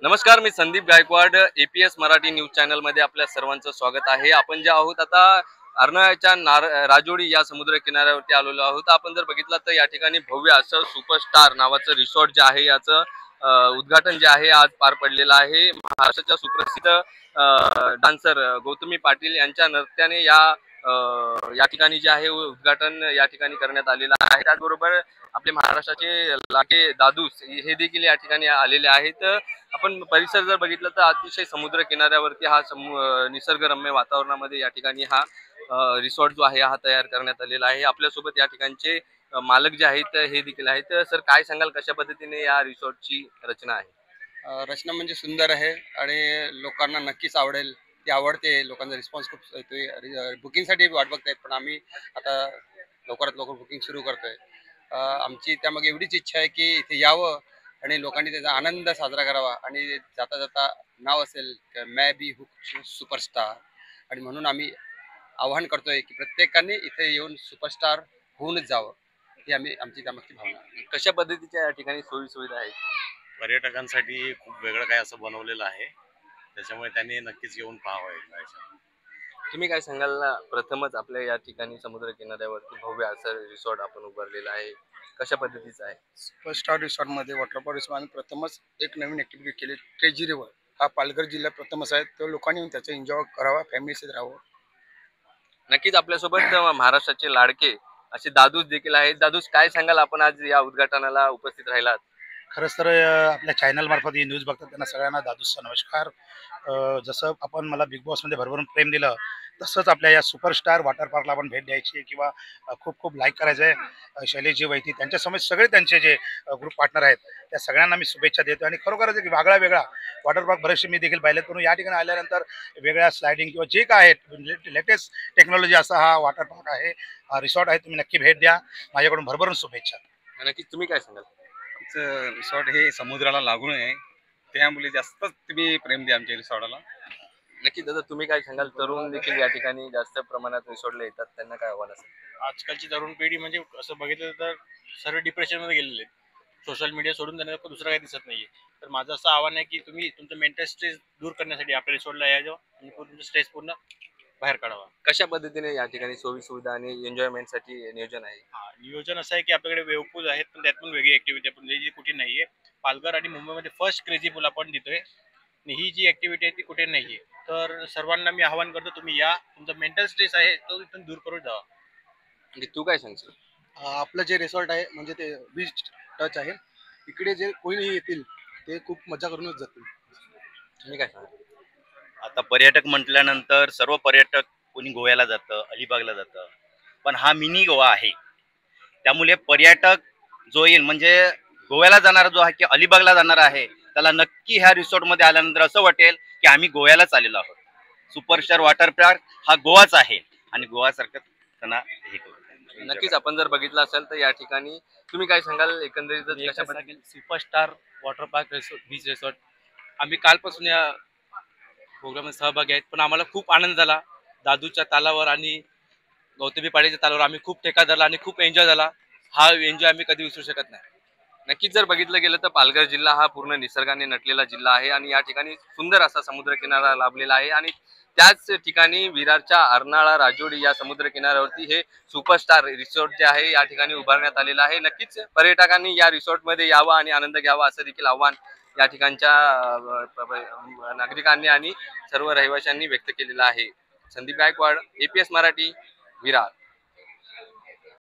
नमस्कार, मी Sandeep Gaikwad. APS Marathi news channel मध्ये आपल्या सर्वांचं स्वागत आहे. आपण जे आहोत आता अर्नाळ्याच्या राजोडी या समुद्र किनाऱ्यावरती आलेलो आहोत. आपण जर बघितलं तर या ठिकाणी भव्य असं सुपरस्टार नावाचं रिसॉर्ट जे आहे याचं उद्घाटन जे आहे आज पार पडलेलं आहे. महाराष्ट्राच्या सुप्रसिद्ध डान्सर गौतमी पाटील यांच्या नृत्याने या ठिकाणी जे आहे उद्घाटन या ठिकाणी करण्यात आलेलं आहे. त्याचबरोबर आपले महाराष्ट्राचे लाटे दादूस हे देखील या ठिकाणी आलेले आहेत. आपण परिसर जर बघितलं तर अतिशय समुद्र किनाऱ्यावरती हा निसर्गरम्य वातावरणामध्ये या ठिकाणी हा रिसॉर्ट जो आहे हा तयार करण्यात आलेला आहे. आपल्यासोबत या ठिकाणचे मालक जे आहेत हे देखील आहेत. सर, काय सांगाल, कशा पद्धतीने या रिसॉर्टची रचना आहे? रचना म्हणजे सुंदर आहे आणि लोकांना नक्कीच आवडेल. ती आवडते. लोकांचा रिस्पॉन्स खूप येतोय. बुकिंगसाठी वाट बघतायत, पण आम्ही आता लवकरात लवकर बुकिंग सुरू करतोय. आमची त्यामागे एवढीच इच्छा आहे की इथे यावं आणि लोकांनी त्याचा आनंद साजरा करावा आणि जाता जाता नाव असेल मै बी हुक सुपरस्टार. आणि म्हणून आम्ही आवाहन करतोय की प्रत्येकाने इथे येऊन सुपरस्टार होऊनच जावं. ही आमची त्यामागची भावना आहे. कशा पद्धतीच्या या ठिकाणी सोयी सुविधा आहेत? पर्यटकांसाठी खूप वेगळं काय असं बनवलेलं आहे, त्याच्यामुळे त्यांनी नक्कीच येऊन पाहावं एकदा. तुम्ही काय सांगाल ना? प्रथमच आपल्या या ठिकाणी समुद्र किनाऱ्यावरती भव्य असं रिसॉर्ट आपण उभारलेलं आहे, कशा पद्धतीचं आहे? सुपरस्टार रिसॉर्टमध्ये वॉटरफॉल रिसॉर्ट आम्ही प्रथमच एक नवीन ॲक्टिव्हिटी केली. ट्रेजी रिव्हर हा पालघर जिल्ह्यात प्रथमच आहे. तर लोकांनी येऊन त्याचा एन्जॉय करावा, फॅमिलीसहित राहावं. नक्कीच आपल्यासोबत महाराष्ट्राचे लाडके असे दादूस देखील आहेत. दादूस, काय सांगाल, आपण आज या उद्घाटनाला उपस्थित राहिलात? खरंच तर आपल्या चॅनल मार्फत ही न्यूज बघतात त्यांना सगळ्यांना दादूचा नमस्कार. जसं आपण मला बिग बॉसमध्ये भरभरून प्रेम दिलं, तसंच आपल्या या सुपरस्टार वॉटर पार्कला आपण भेट द्यायची आहे किंवा खूप खूप लाईक करायचं आहे. शैलेशजी वैती त्यांच्यासमोर सगळे त्यांचे जे ग्रुप पार्टनर आहेत त्या सगळ्यांना मी शुभेच्छा देतो. आणि खरोखरच एक वेगळा वॉटर पार्क बरेचसे मी देखील पाहिलेत, पण या ठिकाणी आल्यानंतर वेगळ्या स्लायडिंग किंवा जे काय आहे लेटेस्ट टेक्नॉलॉजी असा हा वॉटर पार्क आहे, रिसॉर्ट आहे. तुम्ही नक्की भेट द्या. माझ्याकडून भरभरून शुभेच्छा. नक्कीच तुम्ही काय सांगाल? आमचं रिसॉर्ट हे समुद्राला लागून आहे, त्यामुळे जास्तच तुम्ही प्रेम द्या आमच्या रिसॉर्टला. नक्कीच दादा, तुम्ही काय सांगाल? तरुण देखील या ठिकाणी जास्त प्रमाणात रिसॉर्टला येतात, त्यांना काय आव्हान असेल? आजकालची तरुण पिढी म्हणजे असं बघितलं तर सर्व डिप्रेशनमध्ये गेलेले आहेत. सोशल मीडिया सोडून त्यांना दुसरं काही दिसत नाहीये. तर माझं असं आव्हान आहे की तुम्ही तुमचं मेंटल स्ट्रेस दूर करण्यासाठी आपल्या रिसॉर्टला यायचं आणि तुमचं स्ट्रेस पूर्ण बाहेर काढावा. कशा पद्धतीने या ठिकाणी सोयी सुविधा आणि एन्जॉयमेंटसाठी नियोजन आहे? नियोजन असं आहे की आपल्याकडे वेवपूल आहेत, पण त्यातून वेगळी ऍक्टिव्हिटी आपण जी कुठे नाहीये. पालघर आणि मुंबईमध्ये फर्स्ट क्रेझी पूल आपण देतोय आणि ही जी ऍक्टिव्हिटी आहे ती कुठे नाहीये. तर सर्वांना मी आवाहन करतो, तुम्ही या, तुमचा मेंटल स्ट्रेस आहे तो इथून दूर करून जावा. म्हणजे तू काय सांगशील? आपलं जे रिसॉर्ट आहे म्हणजे ते बीच टच आहे. इकडे जे कोणी येतील ते खूप मजा करूनच जातील. तुम्ही काय सांगाल? आता पर्यटक म्हटल्यानंतर सर्व पर्यटक कोणी गोव्याला जातं, अलिबागला जातं, पण हा मिनी गोवा आहे. त्यामुळे पर्यटक जो येईल म्हणजे गोव्याला जाणारा जो आहे की अलिबागला जाणारा आहे, त्याला नक्की ह्या रिसॉर्टमध्ये आल्यानंतर असं वाटेल की आम्ही गोव्यालाच आलेलो आहोत. सुपरस्टार वॉटर पार्क हा गोवाच आहे आणि गोवासारखं त्यांना हे करू. नक्कीच आपण जर बघितलं असेल तर या ठिकाणी तुम्ही काय सांगाल एकंदरीत कशा पद्धतीने? Superstar water park beach resort आम्ही कालपासून या प्रोग्राममध्ये सहभागी आहेत, पण आम्हाला खूप आनंद झाला. दादूच्या तालावर आणि गौतमी पाटीलच्या तालावर आम्ही खूप टेका धरला आणि खूप एन्जॉय झाला. हा एन्जॉय आम्ही कधी विसरू शकत नाही. नक्कीच जर बघितलं गेलं तर पालघर जिल्हा हा पूर्ण निसर्गाने नटलेला जिल्हा आहे आणि या ठिकाणी सुंदर असा समुद्र किनारा लाभलेला आहे आणि त्याच ठिकाणी विरारच्या अर्नाळा राजोडी या समुद्र किनाऱ्यावरती हे सुपरस्टार रिसॉर्ट जे आहे या ठिकाणी उभारण्यात आलेलं आहे. नक्कीच पर्यटकांनी या रिसॉर्टमध्ये यावं आणि आनंद घ्यावा असं देखील आव्हान या ठिकाणच्या नागरिकांनी आणि सर्व रहिवाशांनी व्यक्त केलेलं आहे. संदीप गायकवाड, एपीएस मराठी, विरार.